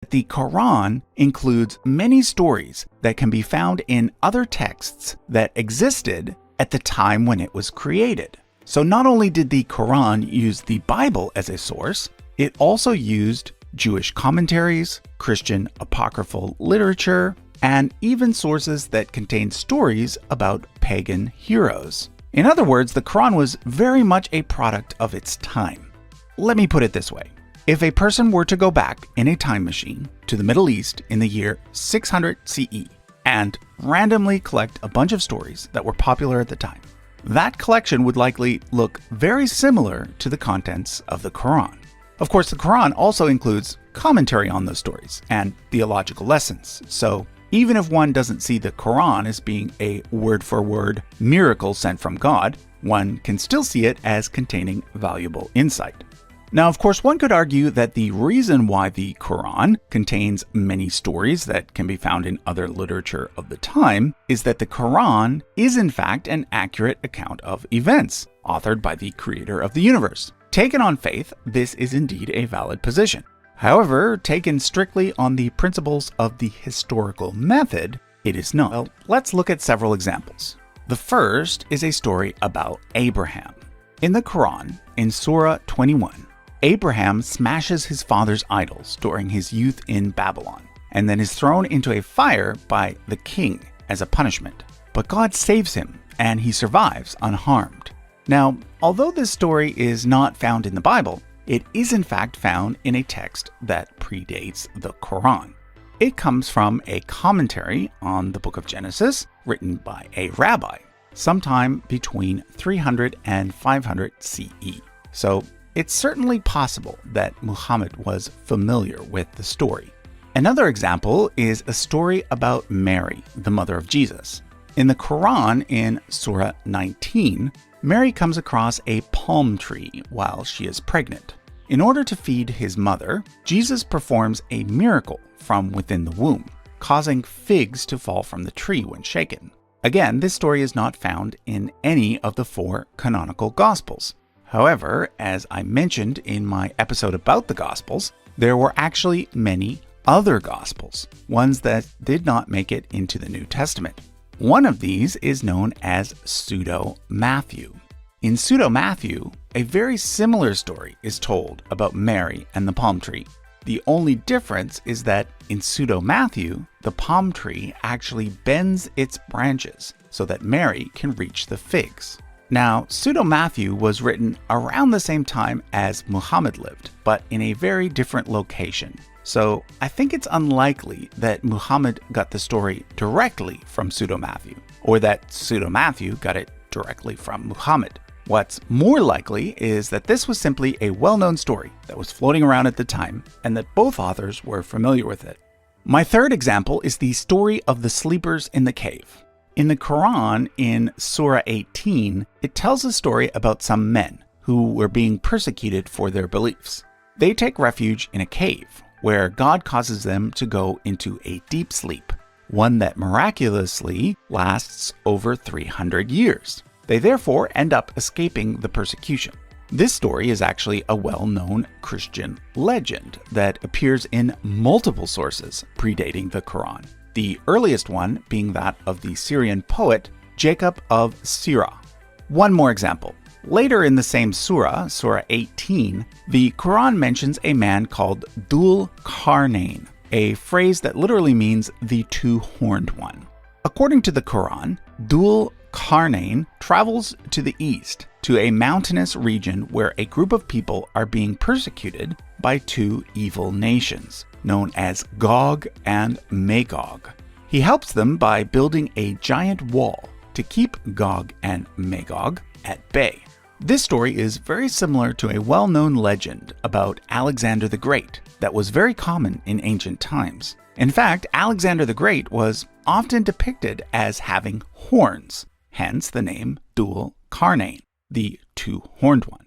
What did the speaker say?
The Quran includes many stories that can be found in other texts that existed at the time when it was created. So not only did the Quran use the Bible as a source, it also used Jewish commentaries, Christian apocryphal literature, and even sources that contained stories about pagan heroes. In other words, the Quran was very much a product of its time. Let me put it this way. If a person were to go back in a time machine to the Middle East in the year 600 CE and randomly collect a bunch of stories that were popular at the time, that collection would likely look very similar to the contents of the Quran. Of course, the Quran also includes commentary on those stories and theological lessons, so even if one doesn't see the Quran as being a word-for-word miracle sent from God, one can still see it as containing valuable insight. Now, of course, one could argue that the reason why the Quran contains many stories that can be found in other literature of the time is that the Quran is in fact an accurate account of events, authored by the creator of the universe. Taken on faith, this is indeed a valid position. However, taken strictly on the principles of the historical method, it is not. Well, let's look at several examples. The first is a story about Abraham. In the Quran, in Surah 21, Abraham smashes his father's idols during his youth in Babylon, and then is thrown into a fire by the king as a punishment. But God saves him, and he survives unharmed. Now, although this story is not found in the Bible, it is in fact found in a text that predates the Quran. It comes from a commentary on the book of Genesis, written by a rabbi, sometime between 300 and 500 CE. So, it's certainly possible that Muhammad was familiar with the story. Another example is a story about Mary, the mother of Jesus. In the Quran, in Surah 19, Mary comes across a palm tree while she is pregnant. In order to feed his mother, Jesus performs a miracle from within the womb, causing figs to fall from the tree when shaken. Again, this story is not found in any of the 4 canonical Gospels. However, as I mentioned in my episode about the Gospels, there were actually many other Gospels, ones that did not make it into the New Testament. One of these is known as Pseudo-Matthew. In Pseudo-Matthew, a very similar story is told about Mary and the palm tree. The only difference is that in Pseudo-Matthew, the palm tree actually bends its branches so that Mary can reach the figs. Now, Pseudo-Matthew was written around the same time as Muhammad lived, but in a very different location. So I think it's unlikely that Muhammad got the story directly from Pseudo-Matthew, or that Pseudo-Matthew got it directly from Muhammad. What's more likely is that this was simply a well-known story that was floating around at the time, and that both authors were familiar with it. My third example is the story of the sleepers in the cave. In the Quran, in Surah 18, it tells a story about some men who were being persecuted for their beliefs. They take refuge in a cave, where God causes them to go into a deep sleep, one that miraculously lasts over 300 years. They therefore end up escaping the persecution. This story is actually a well-known Christian legend that appears in multiple sources predating the Quran. The earliest one being that of the Syrian poet Jacob of Sirah. One more example. Later in the same surah, Surah 18, the Quran mentions a man called Dhul Qarnayn, a phrase that literally means the two-horned one. According to the Quran, Dhul Qarnayn travels to the east to a mountainous region where a group of people are being persecuted by 2 evil nations, known as Gog and Magog. He helps them by building a giant wall to keep Gog and Magog at bay. This story is very similar to a well-known legend about Alexander the Great that was very common in ancient times. In fact, Alexander the Great was often depicted as having horns, hence the name Dhul Qarnayn, the two-horned one.